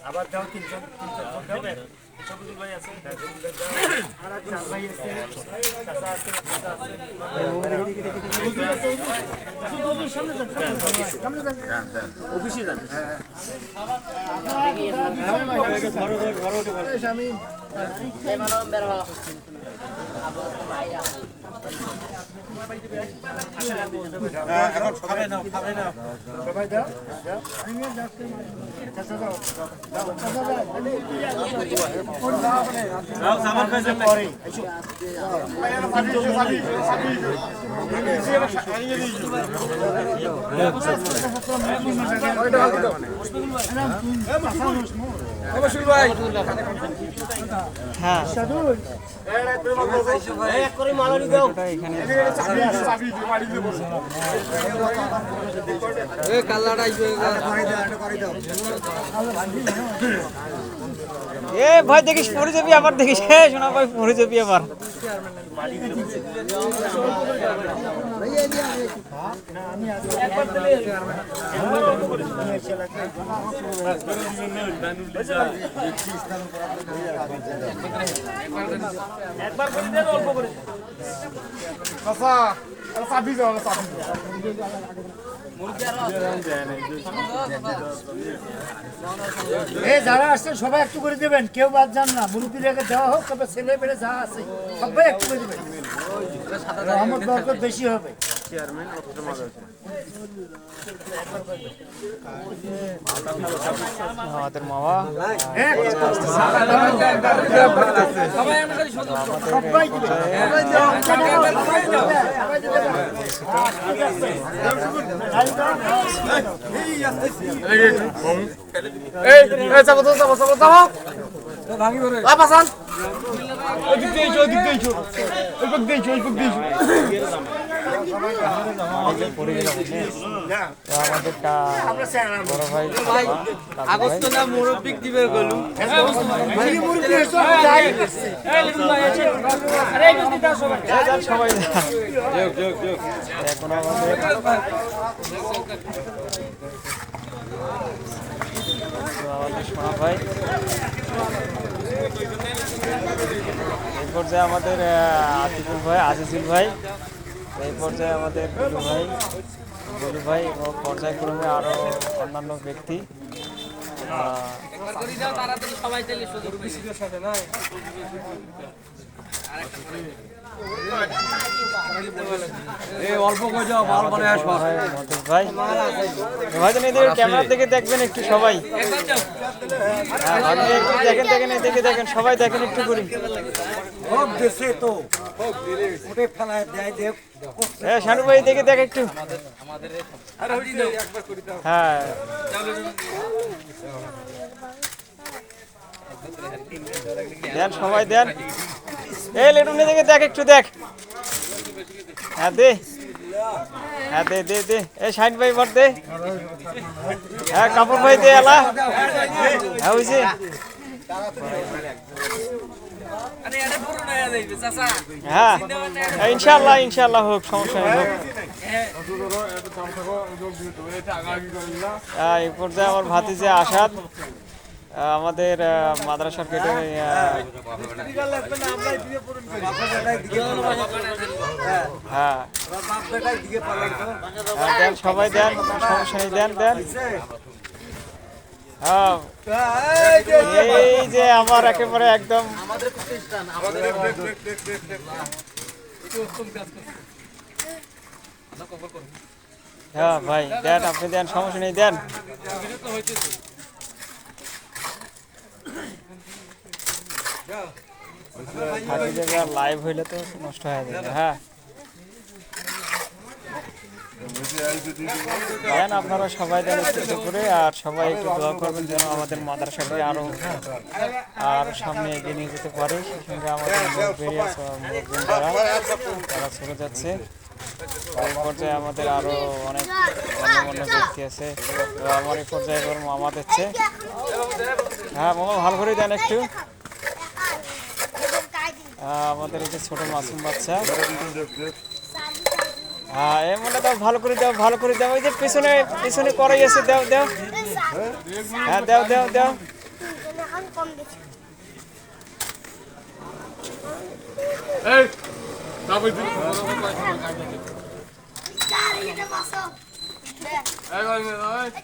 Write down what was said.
আবার দাও তিনজন হবে সবুজুল ভাই আছে আর চার ভাই আছে চাচা আছে চাচা আছে সামনে যান সামনে যান অফিসে যান ঘরে উঠে বলে আমি এমানো বের হ এখন খাবে না সবাই দাও আমি যাচ্ছি চাচা দাও দাও সামান খাইছে পরে হ্যাঁ সাদুল এক করে মালানি দাও এখানে এই কাল্লাটা আইবে এ ভাই দেখিস পড়ে যাবি আবার দেখিস শোনা ভাই পড়ে যাবি আবার একবার করে দেন অল্প করে কাঁচা চাবি দাও চাবি যারা আসছেন সবাই একটু করে দেবেন কেউ বাদ যান না মুরব্বীদেরকে দেওয়া হোক তবে ছেলে পেলে যা আছে সবাই একটু করে দেবেন রহমত বরকত বেশি হবে আমাদের মামা আগস্ট না মুরব্বিক দিবে গলু সবাই এখন আমাদের শোনা ভাই এই পর্যায়ে আমাদের আতিকুল ভাই আজিজুল ভাই এই পর্যায়ে আমাদের গুলু ভাই ও পর্যায়ক্রমে আরো অন্যান্য ব্যক্তি ক্যামেরার দিকে দেখবেন একটু সবাই দেখেন সবাই দেখেন একটু করে শানু ভাই দেখে দেখ একটু হ্যাঁ দেন সবাই দেন এই লেটুনে দেখে দেখ একটু দেখ হ্যাঁ দে এই শাইন ভাই বর দে হ্যাঁ কাপড় ভাই দে এলা হ্যাঁ বুঝছি হ্যাঁ ইনশাল্লাহ হোক সমস্যা নেই হোক এই পর্যায়ে আমার ভাতিজা আসাদ আমাদের মাদ্রাসার গেটে হ্যাঁ দেন সবাই দেন সমস্যা নেই দেন এই যে আমার একেবারে একদম হ্যাঁ ভাই দেন আপনি দেন সমস্যা নেই দেন লাইভ হইলে তো নষ্ট হয়ে যাবে হ্যাঁ দেন আপনারা সবাই দেন একটু করে আর সবাই একটু দোয়া করবেন যেন আমাদের মাদ্রাসাটি আরো সামনে এগিয়ে নিয়ে যেতে পারে সেই সঙ্গে আমাদের তারা চলে যাচ্ছে এই পর্যায়ে আমাদের আরো অনেক অন্য ব্যক্তি আছে তো আমার এই পর্যায়ে এবার মামা দিচ্ছে হ্যাঁ মামা ভালো করে দেন একটু আমাদের এই যে ছোট মাসুম বাচ্চা। হ্যাঁ এমনটা দাও, ভালো করে দাও, ভালো করে দাও। ওই যে পিছনে পিছনে করাই আছে, দাও দাও। হ্যাঁ দাও দাও দাও। এই তারপর এই